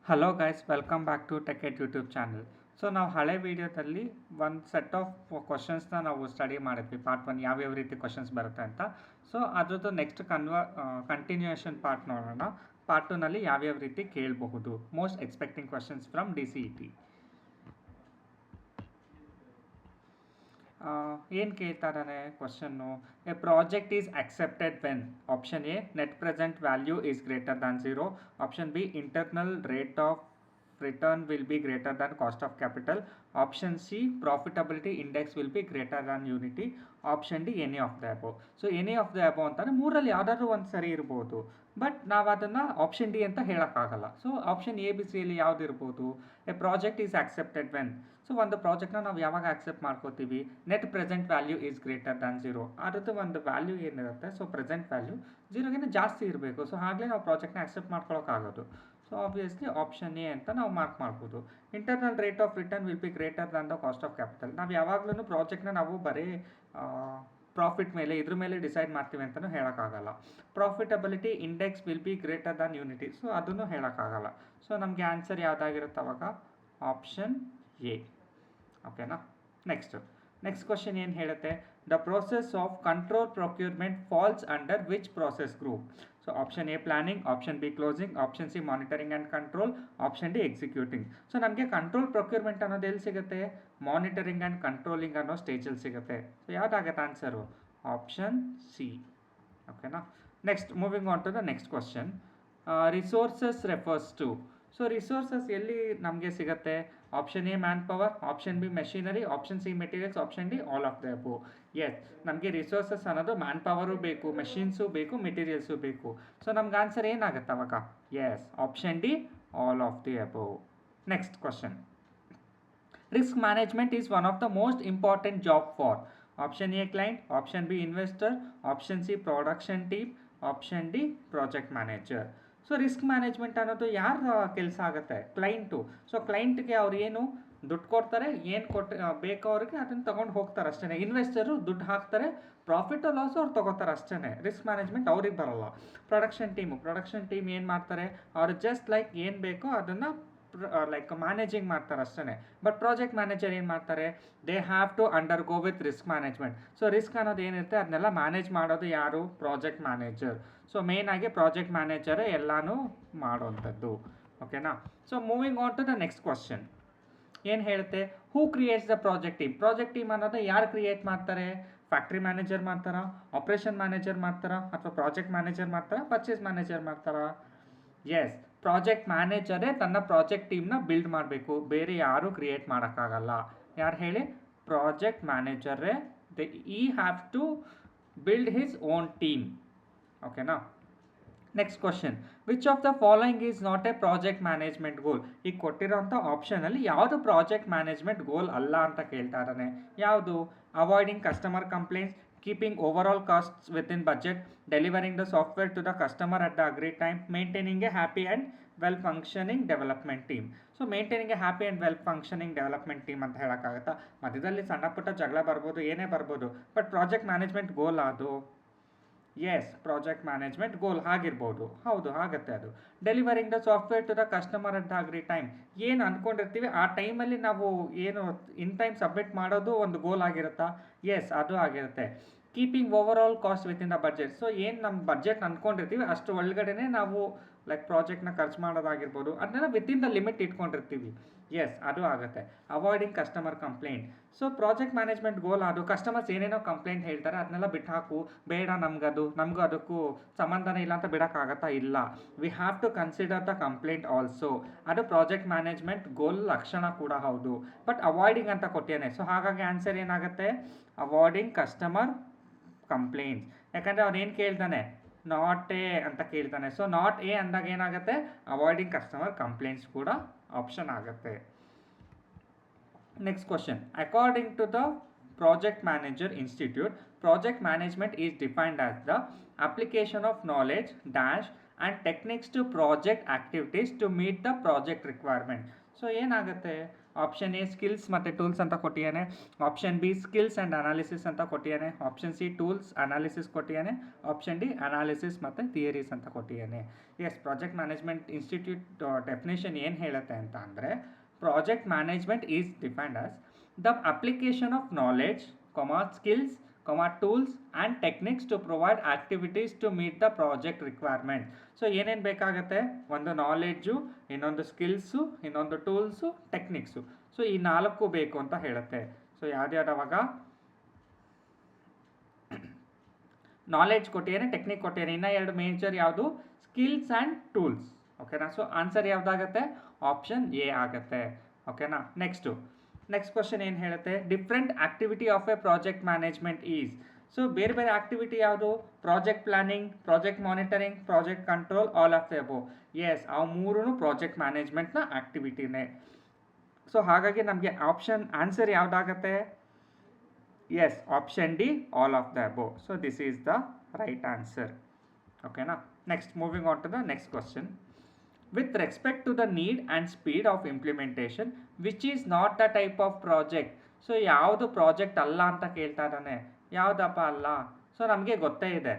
Hello guys, welcome back to ಟೆಕೆಟ್ YouTube channel. So ನಾವು ಹಳೆ ವೀಡಿಯೋದಲ್ಲಿ ಒಂದು ಸೆಟ್ ಆಫ್ ಕ್ವಶನ್ಸ್ನ ನಾವು ಸ್ಟಡಿ ಮಾಡಿದ್ವಿ. ಪಾರ್ಟ್ 1 ಯಾವ್ಯಾವ ರೀತಿ ಕ್ವಶನ್ಸ್ ಬರುತ್ತೆ ಅಂತ. ಸೊ ಅದ್ರದ್ದು ನೆಕ್ಸ್ಟ್ ಕಂಟಿನ್ಯೂಯೇಷನ್ ಪಾರ್ಟ್ ನೋಡೋಣ. ಪಾರ್ಟ್ 2ನಲ್ಲಿ ಯಾವ್ಯಾವ ರೀತಿ ಕೇಳಬಹುದು, most expecting questions from DCET. ಏನು ಕೇಳ್ತಾ ಇದ್ದಾನೆ question? A project is accepted when option A net present value is greater than 0, option B internal rate of return will be greater than cost of capital, option C profitability index will be greater than unity, option D any of the above. So any of the above ಅಂತಂದರೆ ಮೂರಲ್ಲಿ ಯಾವುದಾದ್ರೂ ಒಂದು ಸರಿ ಇರ್ಬೋದು, but ನಾವು ಅದನ್ನು option D ಅಂತ ಹೇಳೋಕ್ಕಾಗಲ್ಲ. ಸೊ ಆಪ್ಷನ್ ಎ ಬಿ ಸಿಯಲ್ಲಿ ಯಾವ್ದು ಇರ್ಬೋದು? A project is accepted when. So ಒಂದು ಪ್ರಾಜೆಕ್ಟ್ನ ನಾವು ಯಾವಾಗ ಆಕ್ಸೆಪ್ಟ್ ಮಾಡ್ಕೋತೀವಿ? Net present value is greater than 0. ಅದ್ರದ್ದು ಒಂದು ವ್ಯಾಲ್ಯೂ ಏನಿರುತ್ತೆ, ಸೊ ಪ್ರೆಸೆಂಟ್ ವ್ಯಾಲ್ಯೂ 0ಗಿಂತ ಜಾಸ್ತಿ ಇರಬೇಕು. ಸೊ ಆಗಲೇ ನಾವು ಪ್ರಾಜೆಕ್ಟ್ನ ಆಕ್ಸೆಪ್ಟ್ ಮಾಡ್ಕೊಳ್ಳೋಕ್ಕಾಗೋದು. ಸೊ ಆಬ್ವಿಯಸ್ಲಿ ಆಪ್ಷನ್ ಎ ಅಂತ ನಾವು ಮಾರ್ಕ್ ಮಾಡ್ಬೋದು. Internal rate of return will be greater than the cost of capital. ನಾವು ಯಾವಾಗಲೂ ಪ್ರಾಜೆಕ್ಟ್ನ ನಾವು ಬರೀ ಪ್ರಾಫಿಟ್ ಮೇಲೆ ಇದ್ರ ಮೇಲೆ ಡಿಸೈಡ್ ಮಾಡ್ತೀವಿ ಅಂತಲೂ ಹೇಳೋಕ್ಕಾಗಲ್ಲ. Profitability index will be greater than unity. So ಅದನ್ನು ಹೇಳೋಕ್ಕಾಗಲ್ಲ. ಸೊ ನಮಗೆ ಆನ್ಸರ್ ಯಾವುದಾಗಿರುತ್ತೆ ಅವಾಗ? Option A. ಓಕೆನಾ? ನೆಕ್ಸ್ಟ್ ಕ್ವಶನ್ ಏನು ಹೇಳುತ್ತೆ? The process of control procurement falls under which process group? So option A planning, option B closing, option C monitoring and control, option D executing. So ನಮಗೆ control procurement ಅನ್ನೋದು ಎಲ್ಲಿ ಸಿಗುತ್ತೆ? Monitoring and controlling ಅನ್ನೋ ಸ್ಟೇಜಲ್ಲಿ ಸಿಗುತ್ತೆ. So ಯಾವುದಾಗತ್ತೆ answer? Option C. ಓಕೆನಾ? Next moving on to the next question. Resources refers to. So resources ಎಲ್ಲಿ ನಮಗೆ ಸಿಗುತ್ತೆ? Option A man power, option B machinery, option C materials, option D all of the above. Yes, ನಮಗೆ resources ಅನ್ನೋದು man power ಬೇಕು, machines ಬೇಕು, materials ಬೇಕು. So ನಮ್ಗೆ answer ಏನಾಗುತ್ತೆ ಅವಾಗ? Yes, option D all of the above. Next question. Risk management is one of the most important job for? Option A client, option B investor, option C production team, option D project manager. So risk management ಅನ್ನೋದು ಯಾರ ಕೆಲಸ ಆಗುತ್ತೆ? Client. So ಕ್ಲೈಂಟ್ಗೆ ಅವ್ರು ಏನು ದುಡ್ಡು ಕೊಡ್ತಾರೆ, ಏನು ಬೇಕೋ ಅವ್ರಿಗೆ ಅದನ್ನು ತೊಗೊಂಡು ಹೋಗ್ತಾರೆ ಅಷ್ಟೇ. ಇನ್ವೆಸ್ಟರು ದುಡ್ಡು ಹಾಕ್ತಾರೆ, ಪ್ರಾಫಿಟ್ ಲಾಸ್ ಅವ್ರು ತೊಗೋತಾರೆ ಅಷ್ಟೇ. ರಿಸ್ಕ್ ಮ್ಯಾನೇಜ್ಮೆಂಟ್ ಅವ್ರಿಗೆ ಬರೋಲ್ಲ. ಪ್ರೊಡಕ್ಷನ್ ಟೀಮ್ ಏನು ಮಾಡ್ತಾರೆ? ಅವ್ರು ಜಸ್ಟ್ ಲೈಕ್ ಏನು ಬೇಕೋ ಅದನ್ನು ಲೈಕ್ ಮ್ಯಾನೇಜಿಂಗ್ ಮಾಡ್ತಾರೆ ಅಷ್ಟೇ. ಬಟ್ ಪ್ರಾಜೆಕ್ಟ್ ಮ್ಯಾನೇಜರ್ ಏನು ಮಾಡ್ತಾರೆ? They have to undergo with risk management. So risk ಅನ್ನೋದು ಏನಿರುತ್ತೆ ಅದನ್ನೆಲ್ಲ ಮ್ಯಾನೇಜ್ ಮಾಡೋದು ಯಾರು? Project manager. ಸೊ ಮೇನ್ ಆಗಿ ಪ್ರಾಜೆಕ್ಟ್ ಮ್ಯಾನೇಜರೇ ಎಲ್ಲನೂ ಮಾಡೋವಂಥದ್ದು. ಓಕೆನಾ? So moving on to the next question. ಏನು ಹೇಳುತ್ತೆ? Who creates the project team? Project team ಅನ್ನೋದು ಯಾರು ಕ್ರಿಯೇಟ್ ಮಾಡ್ತಾರೆ? ಫ್ಯಾಕ್ಟ್ರಿ ಮ್ಯಾನೇಜರ್ ಮಾಡ್ತಾರಾ, ಆಪರೇಷನ್ ಮ್ಯಾನೇಜರ್ ಮಾಡ್ತಾರಾ, ಅಥವಾ ಪ್ರಾಜೆಕ್ಟ್ ಮ್ಯಾನೇಜರ್ ಮಾಡ್ತಾರಾ, ಪರ್ಚೇಸ್ ಮ್ಯಾನೇಜರ್ ಮಾಡ್ತಾರಾ? ಎಸ್, ಪ್ರಾಜೆಕ್ಟ್ ಮ್ಯಾನೇಜರೇ ತನ್ನ ಪ್ರಾಜೆಕ್ಟ್ ಟೀಮ್ನ ಬಿಲ್ಡ್ ಮಾಡಬೇಕು, ಬೇರೆ ಯಾರೂ ಕ್ರಿಯೇಟ್ ಮಾಡೋಕ್ಕಾಗಲ್ಲ. ಯಾರು ಹೇಳಿ? ಪ್ರಾಜೆಕ್ಟ್ ಮ್ಯಾನೇಜರೇ ಈ have to build his own team. ಓಕೆನಾ? Next question. Which of the following is not a project management goal? ಈಗ ಕೊಟ್ಟಿರೋಂಥ ಆಪ್ಷನಲ್ಲಿ ಯಾವುದು ಪ್ರಾಜೆಕ್ಟ್ ಮ್ಯಾನೇಜ್ಮೆಂಟ್ ಗೋಲ್ ಅಲ್ಲ ಅಂತ ಕೇಳ್ತಾ ಇದ್ದಾನೆ. ಯಾವುದು? Avoiding customer complaints, keeping overall costs within budget, delivering the software to the customer at the agreed time, maintaining a happy and well functioning development team. So maintaining a happy and well functioning development team ಅಂತ ಹೇಳೋಕ್ಕಾಗತ್ತಾ? ಮಧ್ಯದಲ್ಲಿ ಸಣ್ಣ ಪುಟ್ಟ ಜಗಳ ಬರ್ಬೋದು, ಏನೇ ಬರ್ಬೋದು, but project management goal ಅದು? ಎಸ್, ಪ್ರಾಜೆಕ್ಟ್ ಮ್ಯಾನೇಜ್ಮೆಂಟ್ ಗೋಲ್ ಆಗಿರ್ಬೋದು. ಹೌದು, ಆಗುತ್ತೆ ಅದು. Delivering the software to the customer at the agreed time. ಏನು ಅಂದ್ಕೊಂಡಿರ್ತೀವಿ ಆ ಟೈಮಲ್ಲಿ ನಾವು ಏನು ಇನ್ ಟೈಮ್ ಸಬ್ಮಿಟ್ ಮಾಡೋದು ಒಂದು ಗೋಲ್ ಆಗಿರುತ್ತಾ? ಎಸ್, ಅದು ಆಗಿರುತ್ತೆ. Keeping over all cost within the budget. So ಏನು ನಮ್ಮ ಬಜೆಟ್ ಅಂದ್ಕೊಂಡಿರ್ತೀವಿ ಅಷ್ಟು ಒಳಗಡೆ ನಾವು ಲೈಕ್ ಪ್ರಾಜೆಕ್ಟ್ನ ಖರ್ಚು ಮಾಡೋದಾಗಿರ್ಬೋದು, ಅದನ್ನೆಲ್ಲ ವಿತಿನ್ ದ ಲಿಮಿಟ್ ಇಟ್ಕೊಂಡಿರ್ತೀವಿ. ಎಸ್, ಅದು ಆಗುತ್ತೆ. Avoiding customer complaint. So project management goal ಅದು ಕಸ್ಟಮರ್ಸ್ ಏನೇನೋ ಕಂಪ್ಲೇಂಟ್ ಹೇಳ್ತಾರೆ ಅದನ್ನೆಲ್ಲ ಬಿಟ್ಟು ಹಾಕು, ಬೇಡ ನಮಗೂ ಅದಕ್ಕೂ ಸಂಬಂಧನೇ ಇಲ್ಲ ಅಂತ ಬಿಡೋಕ್ಕಾಗತ್ತಾ? ಇಲ್ಲ. We have to consider the complaint also. ಅದು ಪ್ರಾಜೆಕ್ಟ್ ಮ್ಯಾನೇಜ್ಮೆಂಟ್ ಗೋಲ್ ಲಕ್ಷಣ ಕೂಡ ಹೌದು. ಬಟ್ ಅವಾಯ್ಡಿಂಗ್ ಅಂತ ಕೊಟ್ಟಿದ್ದಾನೆ. ಸೊ ಹಾಗಾಗಿ ಆನ್ಸರ್ ಏನಾಗುತ್ತೆ? Avoiding customer complaints. ಯಾಕಂದರೆ ಅವ್ನು ಏನು ಕೇಳ್ತಾನೆ? ನಾಟ್ ಎ ಅಂತ ಕೇಳ್ತಾನೆ. ಸೊ ನಾಟ್ ಎ ಅಂದಾಗ ಏನಾಗುತ್ತೆ? ಅವಾಯ್ಡಿಂಗ್ ಕಸ್ಟಮರ್ ಕಂಪ್ಲೇಂಟ್ಸ್ ಕೂಡ ಆಪ್ಷನ್ ಆಗುತ್ತೆ. Next question. According to the project manager institute, project management is defined as the application of knowledge dash and techniques to project activities to meet the project requirement. So ಏನಾಗುತ್ತೆ, option A skills ಮತ್ತು tools ಅಂತ ಕೊಟ್ಟಿದ್ದಾನೆ, option B skills and analysis ಅಂತ ಕೊಟ್ಟಿದ್ದಾನೆ, option C tools analysis ಕೊಟ್ಟಿದ್ದಾನೆ, option D analysis ಮತ್ತು theories ಅಂತ ಕೊಟ್ಟಿದ್ದಾನೆ. Yes, project management institute definition ಏನು ಹೇಳುತ್ತೆ ಅಂತ ಅಂದರೆ, project management is defined as the application of knowledge, skills, tools and techniques to provide activities to meet the project requirement. So ಏನೇನು ಬೇಕಾಗುತ್ತೆ, ಒಂದು ನಾಲೆಡ್ಜು, ಇನ್ನೊಂದು ಸ್ಕಿಲ್ಸು, ಇನ್ನೊಂದು ಟೂಲ್ಸು, ಟೆಕ್ನಿಕ್ಸು. ಸೊ ಈ 4 ಬೇಕು ಅಂತ ಹೇಳುತ್ತೆ. ಸೊ ಯಾವ್ದಾವಾಗ ನಾಲೆಡ್ಜ್ ಕೊಟ್ಟಿದ್ದೇನೆ, ಟೆಕ್ನಿಕ್ ಕೊಟ್ಟಿದ್ದೇನೆ, ಇನ್ನು 2 ಮೇಜರ್ ಯಾವುದು, ಸ್ಕಿಲ್ಸ್ ಆ್ಯಂಡ್ ಟೂಲ್ಸ್. ಓಕೆನಾ. ಸೊ ಆನ್ಸರ್ ಯಾವುದಾಗುತ್ತೆ, ಆಪ್ಷನ್ ಎ ಆಗುತ್ತೆ. ಓಕೆನಾ. ನೆಕ್ಸ್ಟ್ ಕ್ವಶನ್ ಏನು ಹೇಳುತ್ತೆ, different activity of a project management is. So ಬೇರೆ ಬೇರೆ ಆಕ್ಟಿವಿಟಿ ಯಾವುದು, project planning, project monitoring, project control, all of the above. Yes, ಆ 3 ಪ್ರಾಜೆಕ್ಟ್ ಮ್ಯಾನೇಜ್ಮೆಂಟ್ನ ಆಕ್ಟಿವಿಟಿನೇ. ಸೊ ಹಾಗಾಗಿ ನಮಗೆ ಆನ್ಸರ್ ಯಾವುದಾಗುತ್ತೆ, yes, option D, all of the above. So this is the right answer. ಓಕೆನಾ. Next, moving on to the next question. With respect to the need and speed of implementation, which is not the type of project. So ಯಾವುದು project ಅಲ್ಲ ಅಂತ ಕೇಳ್ತಾ ಇದ್ದಾನೆ, ಯಾವುದಪ್ಪ ಅಲ್ಲ. So ನಮಗೆ ಗೊತ್ತೇ ಇದೆ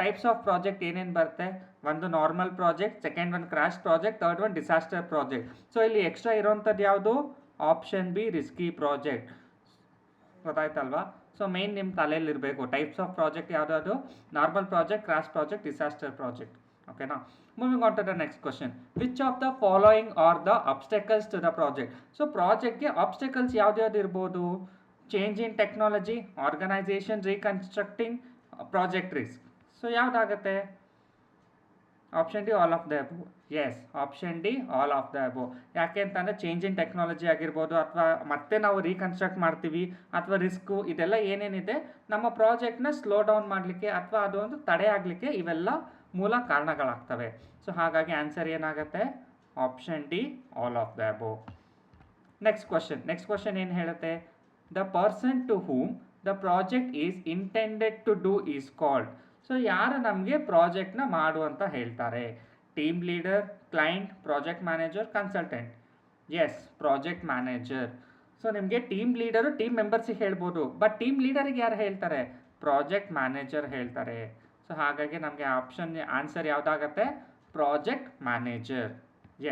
ಟೈಪ್ಸ್ ಆಫ್ ಪ್ರಾಜೆಕ್ಟ್ ಏನೇನು ಬರುತ್ತೆ, ಒಂದು normal project, second one crash project, third one disaster project. So ಇಲ್ಲಿ ಎಕ್ಸ್ಟ್ರಾ ಇರೋವಂಥದ್ದು ಯಾವುದು, ಆಪ್ಷನ್ ಬಿ, ರಿಸ್ಕಿ ಪ್ರಾಜೆಕ್ಟ್. ಗೊತ್ತಾಯ್ತಲ್ವಾ. ಸೊ ಮೇನ್ ನಿಮ್ಮ ತಲೆಯಲ್ಲಿರಬೇಕು, ಟೈಪ್ಸ್ ಆಫ್ ಪ್ರಾಜೆಕ್ಟ್ ಯಾವುದಾದ್ರು, normal project, crash project, disaster project. ಓಕೆನಾ. Moving on to the next question. Which of the following are the obstacles to the project. So ಪ್ರಾಜೆಕ್ಟ್ಗೆ obstacles ಯಾವ್ದು ಇರ್ಬೋದು, change in technology, organisation reconstructing, project risk. So ಯಾವುದಾಗುತ್ತೆ, option D, all of the above. Yes, option D, all of the above. ಯಾಕೆ ಅಂತಂದರೆ change in technology ಆಗಿರ್ಬೋದು, ಅಥವಾ ಮತ್ತೆ ನಾವು ರೀಕನ್ಸ್ಟ್ರಕ್ಟ್ ಮಾಡ್ತೀವಿ, ಅಥವಾ ರಿಸ್ಕು, ಇದೆಲ್ಲ ಏನೇನಿದೆ ನಮ್ಮ ಪ್ರಾಜೆಕ್ಟ್ನ ಸ್ಲೋ ಡೌನ್ ಮಾಡಲಿಕ್ಕೆ ಅಥವಾ ಅದೊಂದು ತಡೆ ಆಗಲಿಕ್ಕೆ ಇವೆಲ್ಲ ಮೂಲ ಕಾರಣಗಳಾಗ್ತವೆ. ಸೊ ಹಾಗಾಗಿ ಆನ್ಸರ್ ಏನಾಗುತ್ತೆ, option D, all of the above. Next question ಏನು ಹೇಳುತ್ತೆ, the person to whom the project is intended to do is called. So ಯಾರು ನಮಗೆ ಪ್ರಾಜೆಕ್ಟ್ನ ಮಾಡು ಅಂತ ಹೇಳ್ತಾರೆ, team leader, client, project manager, consultant. Yes, project manager. So ನಿಮಗೆ team leader team ಮೆಂಬರ್ಸಿಗೆ ಹೇಳ್ಬೋದು, ಬಟ್ ಟೀಮ್ ಲೀಡರಿಗೆ ಯಾರು ಹೇಳ್ತಾರೆ, ಪ್ರಾಜೆಕ್ಟ್ ಮ್ಯಾನೇಜರ್ ಹೇಳ್ತಾರೆ. ಸೊ ಹಾಗಾಗಿ ನಮಗೆ ಆನ್ಸರ್ ಯಾವುದಾಗತ್ತೆ, project manager.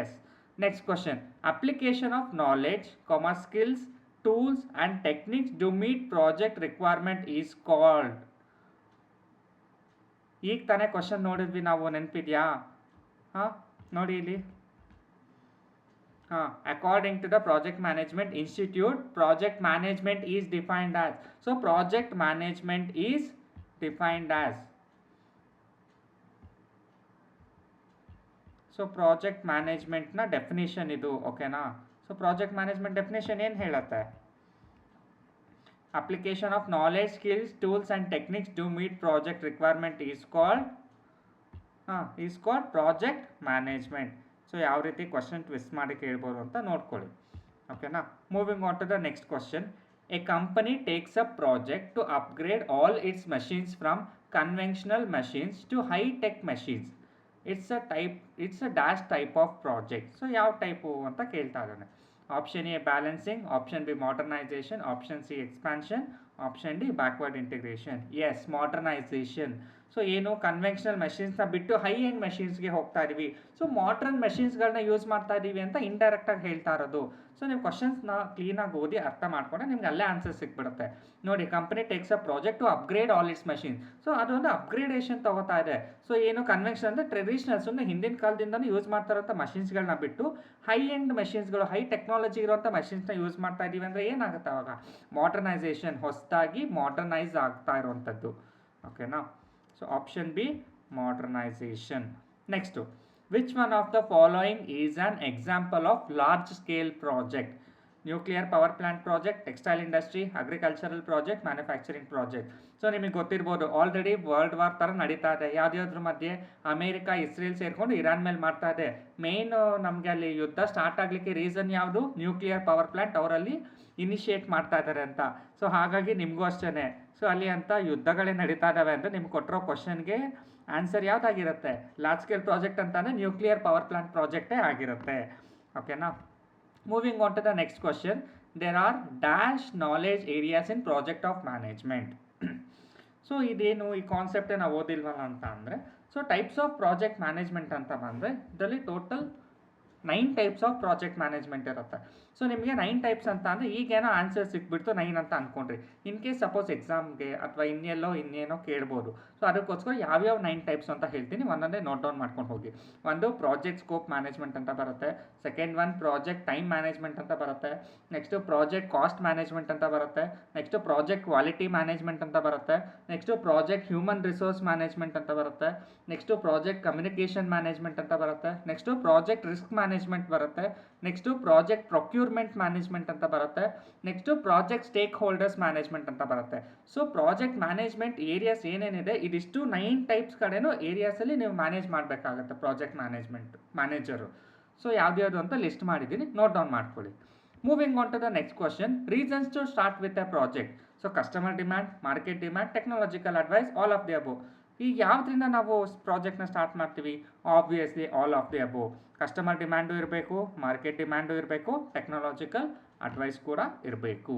Yes. Next question, application of knowledge, skills, tools and techniques to meet project requirement is called. ಈಗ ತಾನೇ ಕ್ವಶನ್ ನೋಡಿದ್ವಿ ನಾವು, ನೆನಪಿದೆಯಾ? ನೋಡಿ ಇಲ್ಲಿ, according to the project management institute, project management is defined as. So project management is defined as. So project ಮ್ಯಾನೇಜ್ಮೆಂಟ್ನ definition ಇದು. ಓಕೆನಾ. ಸೊ ಪ್ರಾಜೆಕ್ಟ್ ಮ್ಯಾನೇಜ್ಮೆಂಟ್ ಡೆಫಿನೇಷನ್ ಏನು ಹೇಳುತ್ತೆ, application of knowledge, skills, tools and techniques to meet project requirement is called project management. So ಯಾವ ರೀತಿ question twist ಮಾಡಿ ಕೇಳ್ಬೋದು ಅಂತ ನೋಡ್ಕೊಳ್ಳಿ. ಓಕೆನಾ. Moving on to the next question. A company takes a project to upgrade all its machines from conventional machines to high tech machines. It's a dash type of project. So ಯಾವ type ಅಂತ ಕೇಳ್ತಾ ಇದ್ದಾನೆ. Option A balancing, option B modernization, option C expansion, option D backward integration. Yes, modernization. So ಏನು, conventional ಮಷೀನ್ಸ್ನ ಬಿಟ್ಟು high end ಮಷೀನ್ಸ್ಗೆ ಹೋಗ್ತಾ ಇದೀವಿ. So modern ಮಷೀನ್ಸ್ಗಳನ್ನ use ಮಾಡ್ತಾ ಇದ್ದೀವಿ ಅಂತ ಇಂಡೈರೆಕ್ಟಾಗಿ ಹೇಳ್ತಾ ಇರೋದು. ಸೊ ನೀವು ಕ್ವಶನ್ಸ್ನ ಕ್ಲೀನಾಗಿ ಓದಿ ಅರ್ಥ ಮಾಡ್ಕೊಂಡ್ರೆ ನಿಮ್ಗೆ ಅಲ್ಲೇ ಆನ್ಸರ್ ಸಿಕ್ಬಿಡುತ್ತೆ. ನೋಡಿ, company takes a project to upgrade all its machine. So ಅದೊಂದು ಅಪ್ಗ್ರೇಡೇಷನ್ ತಗೋತಾ ಇದೆ. ಸೊ ಏನು, ಕನ್ವೆನ್ಷನ್ ಅಂದರೆ ಟ್ರೆಡಿಷನಲ್ಸ್, ಹಿಂದಿನ ಕಾಲದಿಂದನೂ ಯೂಸ್ ಮಾಡ್ತಾ ಇರೋಂಥ ಮಷೀನ್ಸ್ಗಳನ್ನ ಬಿಟ್ಟು ಹೈ ಎಂಡ್ ಮಷೀನ್ಸ್ಗಳು, ಹೈ ಟೆಕ್ನಾಲಜಿ ಇರೋಂಥ ಮಷೀನ್ಸ್ನ ಯೂಸ್ ಮಾಡ್ತಾ ಇದ್ದೀವಿ ಅಂದರೆ ಏನಾಗುತ್ತೆ ಅವಾಗ, ಮಾಡರ್ನೈಸೇಷನ್, ಹೊಸದಾಗಿ ಮಾಡರ್ನೈಸ್ ಆಗ್ತಾ ಇರುವಂಥದ್ದು. ಓಕೆನಾ. So option B, modernisation. Next, which one of the following is an example of large scale project? Nuclear power plant project, textile industry, agricultural project, manufacturing project. So ನಿಮಗೆ ಗೊತ್ತಿರ್ಬೋದು, ಆಲ್ರೆಡಿ ವರ್ಲ್ಡ್ ವಾರ್ ಥರ ನಡೀತಾ ಇದೆ. ಯಾವುದ್ಯಾವ್ದ್ರ ಮಧ್ಯೆ, America, Israel ಸೇರಿಕೊಂಡು Iran ಮೇಲೆ ಮಾಡ್ತಾ ಇದೆ. ಮೇನ್ ನಮಗೆ ಅಲ್ಲಿ ಯುದ್ಧ ಸ್ಟಾರ್ಟ್ ಆಗಲಿಕ್ಕೆ ರೀಸನ್ ಯಾವುದು, ನ್ಯೂಕ್ಲಿಯರ್ ಪವರ್ ಪ್ಲಾಂಟ್ ಅವರಲ್ಲಿ ಇನಿಷಿಯೇಟ್ ಮಾಡ್ತಾ ಇದ್ದಾರೆ ಅಂತ. ಸೊ ಹಾಗಾಗಿ ನಿಮಗೂ ಅಷ್ಟೇ, ಸೊ ಅಲ್ಲಿ ಅಂತ ಯುದ್ಧಗಳೇ ನಡೀತಾ ಇದ್ದಾವೆ ಅಂದರೆ ನಿಮ್ಗೆ ಕೊಟ್ಟಿರೋ ಕ್ವಶನ್ಗೆ ಆನ್ಸರ್ ಯಾವುದಾಗಿರುತ್ತೆ, ಲಾರ್ಜ್ ಸ್ಕೇಲ್ ಪ್ರಾಜೆಕ್ಟ್ ಅಂತಾನೆ ನ್ಯೂಕ್ಲಿಯರ್ ಪವರ್ ಪ್ಲಾಂಟ್ ಪ್ರಾಜೆಕ್ಟೇ ಆಗಿರುತ್ತೆ. ಓಕೆನಾ. Moving on to the next question, there are dash knowledge areas in project of management. So ಇದೇನು ಈ ಕಾನ್ಸೆಪ್ಟ್ ನಾವು ಓದಿಲ್ವಲ್ಲ ಅಂತ ಅಂದರೆ, so types of project management ಅಂತ ಬಂದರೆ ಇದರಲ್ಲಿ total 9 types of project management ಇರುತ್ತೆ. ಸೊ ನಿಮಗೆ 9 ಟೈಪ್ಸ್ ಅಂತ ಅಂದರೆ ಈಗೇನೋ ಆನ್ಸರ್ ಸಿಕ್ಬಿಡ್ತು 9 ಅಂತ ಅಂದ್ಕೊಂಡ್ರಿ. ಇನ್ ಕೇಸ್ ಸಪೋಸ್ ಎಕ್ಸಾಮ್ಗೆ ಅಥವಾ ಇನ್ನೇನೋ ಕೇಳ್ಬೋದು. ಸೊ ಅದಕ್ಕೋಸ್ಕರ ಯಾವ್ಯಾವ 9 ಟೈಪ್ಸ್ ಅಂತ ಹೇಳ್ತೀನಿ, ಒಂದೊಂದೇ ನೋಟ್ ಡೌನ್ ಮಾಡ್ಕೊಂಡು ಹೋಗಿ. ಒಂದು ಪ್ರಾಜೆಕ್ಟ್ ಸ್ಕೋಪ್ ಮ್ಯಾನೇಜ್ಮೆಂಟ್ ಅಂತ ಬರುತ್ತೆ. Second one project time management ಅಂತ ಬರುತ್ತೆ. ನೆಕ್ಸ್ಟು ಪ್ರಾಜೆಕ್ಟ್ ಕಾಸ್ಟ್ ಮ್ಯಾನೇಜ್ಮೆಂಟ್ ಅಂತ ಬರುತ್ತೆ. ನೆಕ್ಸ್ಟು ಪ್ರಾಜೆಕ್ಟ್ ಕ್ವಾಲಿಟಿ ಮ್ಯಾನೇಜ್ಮೆಂಟ್ ಅಂತ ಬರುತ್ತೆ. Next project human resource management ಅಂತ ಬರುತ್ತೆ. ನೆಕ್ಸ್ಟು ಪ್ರಾಜೆಕ್ಟ್ ಕಮ್ಯುನಿಕೇಷನ್ ಮ್ಯಾನೇಜ್ಮೆಂಟ್ ಅಂತ ಬರುತ್ತೆ. ನೆಕ್ಸ್ಟು ಪ್ರಾಜೆಕ್ಟ್ ರಿಸ್ಕ್ ಮ್ಯಾನೇಜ್ಮೆಂಟ್ ಬರುತ್ತೆ. ನೆಕ್ಸ್ಟು ಪ್ರಾಜೆಕ್ಟ್ ಪ್ರೊಕ್ಯೂರ್ಮೆಂಟ್ ಮ್ಯಾನೇಜ್ಮೆಂಟ್ ಅಂತ ಬರುತ್ತೆ. Next project stake holders management ಅಂತ ಬರುತ್ತೆ. ಸೊ ಪ್ರಾಜೆಕ್ಟ್ ಮ್ಯಾನೇಜ್ಮೆಂಟ್ ಏರಿಯಾಸ್ ಏನೇನಿದೆ ಇದಿಷ್ಟು 9 ಟೈಪ್ಸ್ ಕಡೆನೂ ಏರಿಯಾಸಲ್ಲಿ ನೀವು ಮ್ಯಾನೇಜ್ ಮಾಡಬೇಕಾಗುತ್ತೆ ಪ್ರಾಜೆಕ್ಟ್ ಮ್ಯಾನೇಜರು. ಸೊ ಯಾವ್ದು ಅಂತ ಲಿಸ್ಟ್ ಮಾಡಿದ್ದೀನಿ, ನೋಟ್ ಡೌನ್ ಮಾಡ್ಕೊಳ್ಳಿ. Moving on to the next question, reasons to start with a project. So customer demand, market demand, technological advice, all of the above. ಈಗ ಯಾವುದರಿಂದ ನಾವು ಪ್ರಾಜೆಕ್ಟ್ನ ಸ್ಟಾರ್ಟ್ ಮಾಡ್ತೀವಿ? Obviously all of the above. Customer demand ಇರಬೇಕು, market demand ಇರಬೇಕು, technological advice ಕೂಡ ಇರಬೇಕು.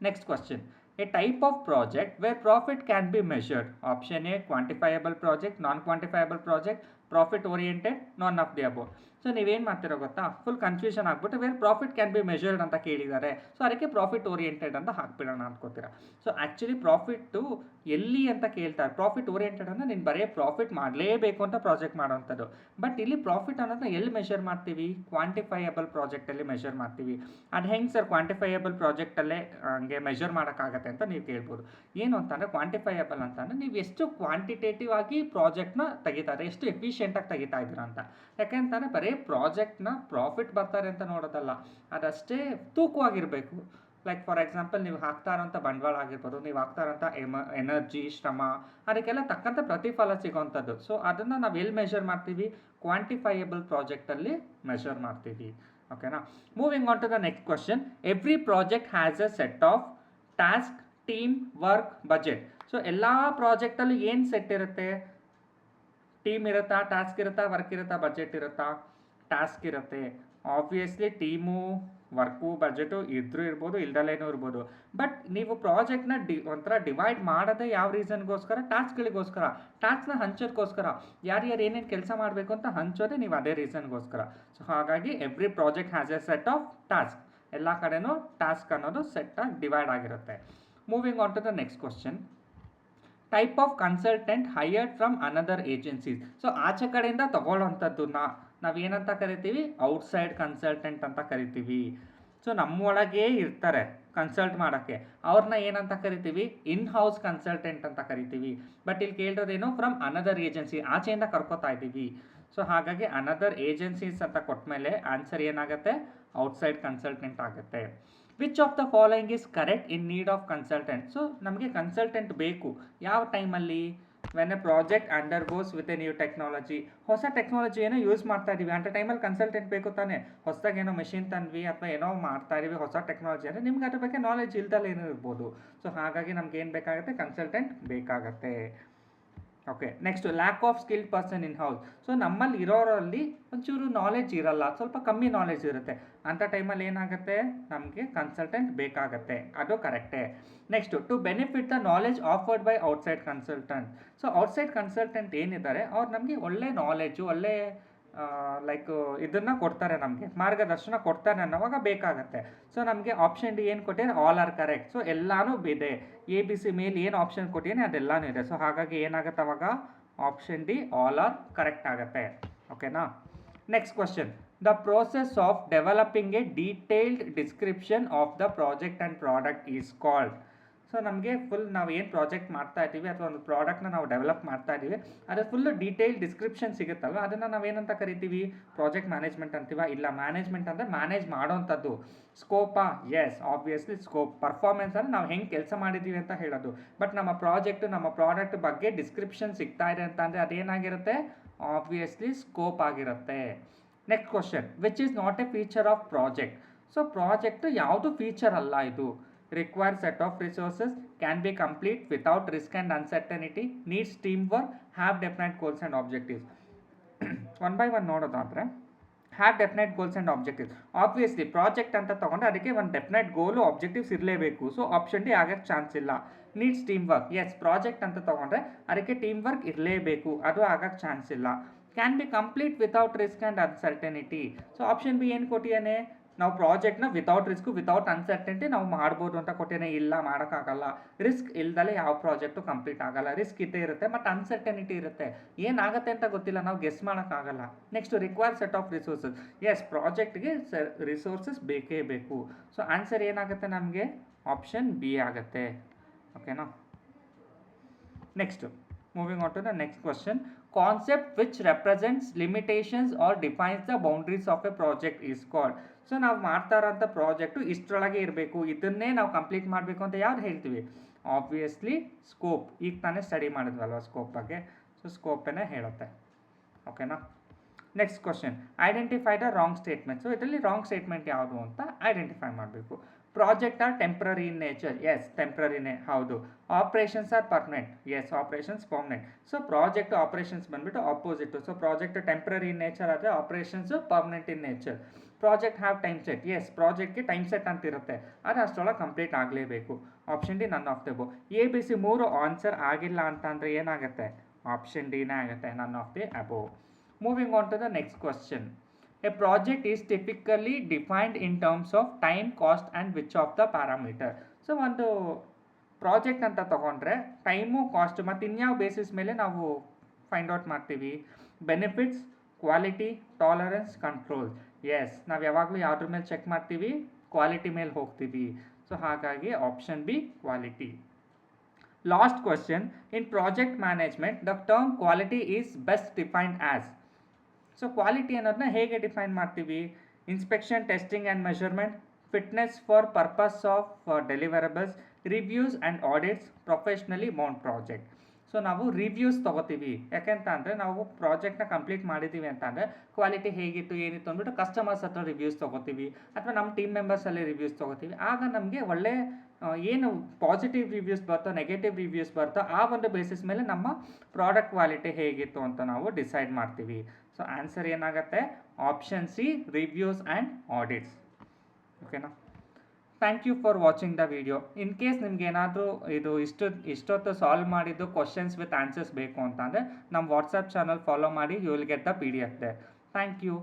Next question, a type of project where profit can be measured. Option A quantifiable project, non quantifiable project, profit oriented, none of the above. So ನೀವೇನು ಮಾಡ್ತಿರೋ ಗೊತ್ತಾ, full confusion ಆಗ್ಬಿಟ್ಟು where profit can be measured ಅಂತ ಕೇಳಿದ್ದಾರೆ, so ಅದಕ್ಕೆ profit oriented ಅಂತ ಹಾಕ್ಬಿಡೋಣ ಅಂದ್ಕೋತೀರಾ. ಸೊ ಆ್ಯಕ್ಚುಲಿ ಪ್ರಾಫಿಟ್ಟು ಎಲ್ಲಿ ಅಂತ ಕೇಳ್ತಾರೆ. ಪ್ರಾಫಿಟ್ ಓರಿಯೆಂಟೆಡ್ ಅಂದರೆ ನೀನು ಬರೀ ಪ್ರಾಫಿಟ್ ಮಾಡಲೇಬೇಕು ಅಂತ ಪ್ರಾಜೆಕ್ಟ್ ಮಾಡೋವಂಥದ್ದು. ಬಟ್ ಇಲ್ಲಿ ಪ್ರಾಫಿಟ್ ಅನ್ನೋದನ್ನ ಎಲ್ಲಿ ಮೆಷರ್ ಮಾಡ್ತೀವಿ? ಕ್ವಾಂಟಿಫೈಯಬಲ್ ಪ್ರಾಜೆಕ್ಟಲ್ಲಿ ಮೆಷರ್ ಮಾಡ್ತೀವಿ. ಅದು ಹೆಂಗೆ ಸರ್ ಕ್ವಾಂಟಿಫೈಯಬಲ್ ಪ್ರಾಜೆಕ್ಟಲ್ಲೇ ಹಂಗೆ ಮೆಷರ್ ಮಾಡೋಕ್ಕಾಗತ್ತೆ ಅಂತ ನೀವು ಕೇಳ್ಬೋದು. ಏನು ಅಂತಂದರೆ ಕ್ವಾಂಟಿಫೈಯಬಲ್ ಅಂತಂದರೆ ನೀವು ಎಷ್ಟು ಕ್ವಾಂಟಿಟೇಟಿವ್ ಆಗಿ ಪ್ರಾಜೆಕ್ಟ್ನ ತೆಗಿತಾರೆ, ಎಷ್ಟು ಎಫಿಷಿಯೆಂಟಾಗಿ ತೆಗಿತಾ ಇದ್ದೀರಾ ಅಂತ. ಯಾಕೆಂತಂದರೆ ಬರೀ ಪ್ರಾಜೆಕ್ಟ್ನ ಪ್ರಾಫಿಟ್ ಬರ್ತಾರೆ ಅಂತ ನೋಡೋದಲ್ಲ, ಅದಷ್ಟೇ ತೂಕವಾಗಿರಬೇಕು. ಲೈಕ್ ಫಾರ್ ಎಕ್ಸಾಂಪಲ್ ನೀವು ಹಾಕ್ತಾ ಇರೋಂಥ ಬಂಡವಾಳ ಆಗಿರ್ಬೋದು, ನೀವು ಹಾಕ್ತಾ ಇರೋಂಥ ಎನರ್ಜಿ, ಶ್ರಮ, ಅದಕ್ಕೆಲ್ಲ ತಕ್ಕಂಥ ಪ್ರತಿಫಲ ಸಿಗೋವಂಥದ್ದು. ಸೊ ಅದನ್ನು ನಾವು ಎಲ್ಲಿ ಮೆಷರ್ ಮಾಡ್ತೀವಿ? ಕ್ವಾಂಟಿಫೈಯಬಲ್ ಪ್ರಾಜೆಕ್ಟಲ್ಲಿ ಮೆಷರ್ ಮಾಡ್ತೀವಿ. ಓಕೆನಾ? Moving on to the next question, every project has a set of task, team, work, budget. So ಎಲ್ಲ ಪ್ರಾಜೆಕ್ಟಲ್ಲಿ ಏನು ಸೆಟ್ ಇರುತ್ತೆ? ಟೀಮ್ ಇರುತ್ತಾ, ಟಾಸ್ಕ್ ಇರುತ್ತಾ, ವರ್ಕ್ ಇರುತ್ತಾ, ಬಜೆಟ್ ಇರುತ್ತಾ? ಟಾಸ್ಕ್ ಇರುತ್ತೆ. ಆಬ್ವಿಯಸ್ಲಿ ಟೀಮು, ವರ್ಕು, ಬಜೆಟು ಇದ್ರೂ ಇರ್ಬೋದು, ಇಲ್ದಲೇನೂ ಇರ್ಬೋದು. ಬಟ್ ನೀವು ಪ್ರಾಜೆಕ್ಟ್ನ ಒಂಥರ ಡಿವೈಡ್ ಮಾಡೋದೇ ಯಾವ ರೀಸನ್ಗೋಸ್ಕರ? ಟಾಸ್ಕ್ಗಳಿಗೋಸ್ಕರ, ಟಾಸ್ಕ್ನ ಹಂಚೋದಕ್ಕೋಸ್ಕರ. ಯಾರ್ಯಾರು ಏನೇನು ಕೆಲಸ ಮಾಡಬೇಕು ಅಂತ ಹಂಚೋದೇ ನೀವು ಅದೇ ರೀಸನ್ಗೋಸ್ಕರ. ಸೊ ಹಾಗಾಗಿ every project has a set of task. ಎಲ್ಲ ಕಡೆನೂ ಟಾಸ್ಕ್ ಅನ್ನೋದು ಸೆಟ್ಟಾಗಿ ಡಿವೈಡ್ ಆಗಿರುತ್ತೆ. Moving on to the next question, type of consultant hired from another agencies. So ಆಚೆ ಕಡೆಯಿಂದ ತಗೊಳ್ಳೋವಂಥದ್ದನ್ನ ನಾವೇನಂತ ಕರಿತೀವಿ? ಔಟ್ಸೈಡ್ ಕನ್ಸಲ್ಟೆಂಟ್ ಅಂತ ಕರಿತೀವಿ. ಸೊ ನಮ್ಮೊಳಗೇ ಇರ್ತಾರೆ ಕನ್ಸಲ್ಟ್ ಮಾಡೋಕ್ಕೆ, ಅವ್ರನ್ನ ಏನಂತ ಕರಿತೀವಿ? ಇನ್ ಹೌಸ್ ಕನ್ಸಲ್ಟೆಂಟ್ ಅಂತ ಕರಿತೀವಿ. ಬಟ್ ಇಲ್ಲಿ ಕೇಳಿರೋದೇನು? ಫ್ರಮ್ ಅನದರ್ ಏಜೆನ್ಸಿ, ಆಚೆಯಿಂದ ಕರ್ಕೋತಾ ಇದ್ದೀವಿ. ಸೊ ಹಾಗಾಗಿ ಅನದರ್ ಏಜೆನ್ಸೀಸ್ ಅಂತ ಕೊಟ್ಟಮೇಲೆ ಆನ್ಸರ್ ಏನಾಗುತ್ತೆ? ಔಟ್ಸೈಡ್ ಕನ್ಸಲ್ಟೆಂಟ್ ಆಗುತ್ತೆ. Which of the following is correct in need of consultant. So ನಮಗೆ ಕನ್ಸಲ್ಟೆಂಟ್ ಬೇಕು ಯಾವ ಟೈಮಲ್ಲಿ? When A project undergoes with A new technology. ಹೊಸ ಟೆಕ್ನಾಲಜಿ ಏನೋ ಯೂಸ್ ಮಾಡ್ತಾ ಇದ್ದೀವಿ ಅಂಥ ಟೈಮಲ್ಲಿ ಕನ್ಸಲ್ಟೆಂಟ್ ಬೇಕು ತಾನೆ. ಹೊಸದಾಗಿ ಏನೋ ಮೆಷಿನ್ ತಂದ್ವಿ ಅಥವಾ ಏನೋ ಮಾಡ್ತಾ ಇದೀವಿ ಹೊಸ ಟೆಕ್ನಾಲಜಿ ಅಂದರೆ ನಿಮ್ಗೆ ಅದ್ರ ಬಗ್ಗೆ ನಾಲೆಜ್ ಇಲ್ದಲ್ಲ ಏನೋ ಇರ್ಬೋದು. ಸೊ ಹಾಗಾಗಿ ನಮ್ಗೆ ಏನು ಬೇಕಾಗುತ್ತೆ? ಕನ್ಸಲ್ಟೆಂಟ್ ಬೇಕಾಗತ್ತೆ. Okay, next lack of skilled person in house. So ನಮ್ಮಲ್ಲಿ ಇರೋರಲ್ಲಿ ಒಂಚೂರು ನಾಲೆಜ್ ಇರಲ್ಲ, ಸ್ವಲ್ಪ ಕಮ್ಮಿ ನಾಲೆಜ್ ಇರುತ್ತೆ. ಅಂಥ ಟೈಮಲ್ಲಿ ಏನಾಗುತ್ತೆ? ನಮಗೆ ಕನ್ಸಲ್ಟೆಂಟ್ ಬೇಕಾಗತ್ತೆ. ಅದು ಕರೆಕ್ಟೇ. Next, to benefit the knowledge afforded by outside consultant. So outside consultant ಏನಿದ್ದಾರೆ ಅವ್ರು ನಮಗೆ ಒಳ್ಳೆ ನಾಲೆಜು, ಒಳ್ಳೆ ಲೈಕ್ ಇದನ್ನು ಕೊಡ್ತಾರೆ, ನಮಗೆ ಮಾರ್ಗದರ್ಶನ ಕೊಡ್ತಾರೆ ಅನ್ನೋವಾಗ ಬೇಕಾಗತ್ತೆ. ಸೊ ನಮಗೆ ಆಪ್ಷನ್ ಡಿ ಏನು ಕೊಟ್ಟಿದ್ದಾರೆ? All are correct. ಸೊ ಎಲ್ಲನೂ ಇದೆ, ಎ ಬಿ ಸಿ ಮೇಲೆ ಏನು ಆಪ್ಷನ್ ಕೊಟ್ಟಿದ್ದೀನಿ ಅದೆಲ್ಲನೂ ಇದೆ. ಸೊ ಹಾಗಾಗಿ ಏನಾಗುತ್ತೆ ಅವಾಗ? Option D all are correct ಆಗುತ್ತೆ. ಓಕೆನಾ? Next question, the process of developing A detailed description of the project and product is called. So ನಮಗೆ ಫುಲ್ ನಾವು ಏನು ಪ್ರಾಜೆಕ್ಟ್ ಮಾಡ್ತಾ ಇದ್ದೀವಿ ಅಥವಾ ಒಂದು ಪ್ರಾಡಕ್ಟ್ನ ನಾವು ಡೆವಲಪ್ ಮಾಡ್ತಾ ಇದ್ದೀವಿ, ಅದ್ರ ಫುಲ್ಲು ಡೀಟೇಲ್ ಡಿಸ್ಕ್ರಿಪ್ಷನ್ ಸಿಗುತ್ತಲ್ವ, ಅದನ್ನು ನಾವೇನಂತ ಕರಿತೀವಿ? ಪ್ರಾಜೆಕ್ಟ್ ಮ್ಯಾನೇಜ್ಮೆಂಟ್ ಅಂತೀವ? ಇಲ್ಲ, ಮ್ಯಾನೇಜ್ಮೆಂಟ್ ಅಂದರೆ ಮ್ಯಾನೇಜ್ ಮಾಡೋವಂಥದ್ದು. ಸ್ಕೋಪಾ? Yes, obviously scope. ಪರ್ಫಾರ್ಮೆನ್ಸ್ ಅಂದರೆ ನಾವು ಹೆಂಗೆ ಕೆಲಸ ಮಾಡಿದ್ದೀವಿ ಅಂತ ಹೇಳೋದು. ಬಟ್ ನಮ್ಮ ಪ್ರಾಜೆಕ್ಟ್, ನಮ್ಮ ಪ್ರಾಡಕ್ಟ್ ಬಗ್ಗೆ ಡಿಸ್ಕ್ರಿಪ್ಷನ್ ಸಿಗ್ತಾ ಇದೆ ಅಂತ ಅಂದರೆ ಅದೇನಾಗಿರುತ್ತೆ? ಆಬ್ವಿಯಸ್ಲಿ ಸ್ಕೋಪ್ ಆಗಿರುತ್ತೆ. Next question, which is not A feature of project. So project ಯಾವುದು ಫೀಚರ್ ಅಲ್ಲ ಇದು. require set of resources, can be complete without risk and uncertainty, needs teamwork, have definite goals and objectives. One by one ನೋಡೋದಾದರೆ, have definite goals and objectives. Obviously project ಅಂತ ತೊಗೊಂಡ್ರೆ ಅದಕ್ಕೆ ಒಂದು definite goal objectives ಇರಲೇಬೇಕು. So option D ಆಗಕ್ಕೆ chance ಇಲ್ಲ. Needs team work. Yes, project ಅಂತ ತೊಗೊಂಡ್ರೆ ಅದಕ್ಕೆ ಟೀಮ್ ವರ್ಕ್ ಇರಲೇಬೇಕು, ಅದು ಆಗಕ್ಕೆ ಚಾನ್ಸ್ ಇಲ್ಲ. Can be complete without risk and uncertainty. So option B ಏನು ಕೊಟ್ಟಿಯಾನೆ, ನಾವು ಪ್ರಾಜೆಕ್ಟ್ನ ವಿತೌಟ್ ರಿಸ್ಕು ವಿತೌಟ್ ಅನ್ಸರ್ಟನಿಟಿ ನಾವು ಮಾಡ್ಬೋದು ಅಂತ ಕೊಟ್ಟಿಯಾನೆ. ಇಲ್ಲ, ಮಾಡೋಕ್ಕಾಗಲ್ಲ. ರಿಸ್ಕ್ ಇಲ್ದಲೆ ಯಾವ ಪ್ರಾಜೆಕ್ಟು ಕಂಪ್ಲೀಟ್ ಆಗಲ್ಲ. ರಿಸ್ಕ್ ಇದ್ದೇ ಇರುತ್ತೆ ಮತ್ತು ಅನ್ಸರ್ಟನಿಟಿ ಇರುತ್ತೆ. ಏನಾಗುತ್ತೆ ಅಂತ ಗೊತ್ತಿಲ್ಲ, ನಾವು ಗೆಸ್ ಮಾಡೋಕ್ಕಾಗಲ್ಲ. Next require set of resources. Yes, ಪ್ರಾಜೆಕ್ಟ್ಗೆ ರಿಸೋರ್ಸಸ್ ಬೇಕೇ ಬೇಕು. ಸೊ ಆನ್ಸರ್ ಏನಾಗುತ್ತೆ ನಮಗೆ, ಆಪ್ಷನ್ ಬಿ ಆಗುತ್ತೆ. ಓಕೆನಾ. Next, moving on to the next question. Concept which represents limitations or defines the boundaries of a project is called. So ನಾವು ಮಾಡ್ತಾ ಇರೋಂಥ ಪ್ರಾಜೆಕ್ಟು ಇಷ್ಟರೊಳಗೆ ಇರಬೇಕು, ಇದನ್ನೇ ನಾವು ಕಂಪ್ಲೀಟ್ ಮಾಡಬೇಕು ಅಂತ ಯಾವ್ದು ಹೇಳ್ತೀವಿ? Obviously scope. ಈಗ ತಾನೇ ಸ್ಟಡಿ ಮಾಡಿದ್ವಲ್ವ ಸ್ಕೋಪ್ ಬಗ್ಗೆ, ಸೊ ಸ್ಕೋಪನ್ನೇ ಹೇಳುತ್ತೆ. ಓಕೆನಾ. Next question, identify the wrong statement. So ಇದರಲ್ಲಿ ರಾಂಗ್ ಸ್ಟೇಟ್ಮೆಂಟ್ ಯಾವುದು ಅಂತ ಐಡೆಂಟಿಫೈ ಮಾಡಬೇಕು. Project are temporary in nature. Yes, ಟೆಂಪ್ರರಿನೇ, ಹೌದು. Operations are permanent. Yes, operations permanent. So project operations ಬಂದ್ಬಿಟ್ಟು opposite. So project temporary in nature ಆದರೆ operations permanent in nature. Project have time set. Yes, ಪ್ರಾಜೆಕ್ಟ್ಗೆ time set ಅಂತ ಇರುತ್ತೆ, ಆದರೆ ಅಷ್ಟರೊಳಗೆ complete ಆಗಲೇಬೇಕು. Option D none of the above. A B C ಮೂರು answer ಆಗಿಲ್ಲ ಅಂತ ಅಂದರೆ ಏನಾಗುತ್ತೆ? ಆಪ್ಷನ್ ಡಿನೇ ಆಗುತ್ತೆ, none of the above. Moving on to the next question. A project is typically defined in terms of time, cost and which of the parameter. So ಒಂದು project ಅಂತ ತೊಗೊಂಡ್ರೆ ಟೈಮು, ಕಾಸ್ಟ್ ಮತ್ತು ಇನ್ಯಾವ ಬೇಸಿಸ್ ಮೇಲೆ ನಾವು find out ಮಾಡ್ತೀವಿ? Benefits, quality, tolerance, control. Yes, ನಾವು ಯಾವಾಗಲೂ ಯಾವುದ್ರ ಮೇಲೆ ಚೆಕ್ ಮಾಡ್ತೀವಿ? ಕ್ವಾಲಿಟಿ ಮೇಲೆ ಹೋಗ್ತೀವಿ. ಸೊ ಹಾಗಾಗಿ option B, quality. Last question. In project management the term quality is best defined as. So quality ಅನ್ನೋದನ್ನ ಹೇಗೆ ಡಿಫೈನ್ ಮಾಡ್ತೀವಿ? Inspection, testing and measurement, fitness for purpose of deliverables, reviews and audits, professionally mount project. So ನಾವು reviews ತೊಗೋತೀವಿ, ಯಾಕೆಂತ ಅಂದರೆ ನಾವು ಪ್ರಾಜೆಕ್ಟ್ನ complete ಮಾಡಿದ್ದೀವಿ ಅಂತ ಅಂದರೆ ಕ್ವಾಲಿಟಿ ಹೇಗಿತ್ತು ಏನಿತ್ತು ಅಂದ್ಬಿಟ್ಟು ಕಸ್ಟಮರ್ಸ್ ಹತ್ರ ರಿವ್ಯೂಸ್ ತೊಗೋತೀವಿ, ಅಥವಾ ನಮ್ಮ ಟೀಮ್ ಮೆಂಬರ್ಸಲ್ಲಿ ರಿವ್ಯೂಸ್ ತೊಗೋತೀವಿ. ಆಗ ನಮಗೆ ಒಳ್ಳೆ ಏನು ಪಾಸಿಟಿವ್ ರಿವ್ಯೂಸ್ ಬರ್ತೋ, ನೆಗೆಟಿವ್ ರಿವ್ಯೂಸ್ ಬರ್ತೋ, ಆ ಒಂದು ಬೇಸಿಸ್ ಮೇಲೆ ನಮ್ಮ ಪ್ರಾಡಕ್ಟ್ ಕ್ವಾಲಿಟಿ ಹೇಗಿತ್ತು ಅಂತ ನಾವು ಡಿಸೈಡ್ ಮಾಡ್ತೀವಿ. ಸೊ ಆನ್ಸರ್ ಏನಾಗುತ್ತೆ? Option C, reviews and audits. ಓಕೆನಾ. Thank you for watching the video. In case ನಿಮ್ಗೆ ಏನಾದರೂ ಇದು ಇಷ್ಟೊತ್ತು ಸಾಲ್ವ್ ಮಾಡಿದ್ದು ಕ್ವಶನ್ಸ್ ವಿತ್ ಆನ್ಸರ್ಸ್ ಬೇಕು ಅಂತ ಅಂದರೆ ನಮ್ಮ ವಾಟ್ಸಪ್ ಚಾನಲ್ ಫಾಲೋ ಮಾಡಿ, you will get the PDF there. Thank you.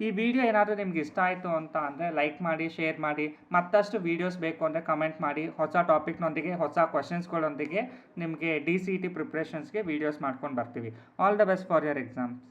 ಈ ವಿಡಿಯೋ ಏನಾದರೂ ನಿಮ್ಗೆ ಇಷ್ಟ ಆಯಿತು ಅಂತ ಅಂದರೆ ಲೈಕ್ ಮಾಡಿ, ಶೇರ್ ಮಾಡಿ. ಮತ್ತಷ್ಟು ವೀಡಿಯೋಸ್ ಬೇಕು ಅಂದರೆ ಕಮೆಂಟ್ ಮಾಡಿ. ಹೊಸ ಟಾಪಿಕ್ನೊಂದಿಗೆ, ಹೊಸ ಕ್ವಶನ್ಸ್ಗಳೊಂದಿಗೆ ನಿಮಗೆ DCET ಪ್ರಿಪ್ರೇಷನ್ಸ್ಗೆ ವೀಡಿಯೋಸ್ ಮಾಡ್ಕೊಂಡು ಬರ್ತೀವಿ. All the best for your exams.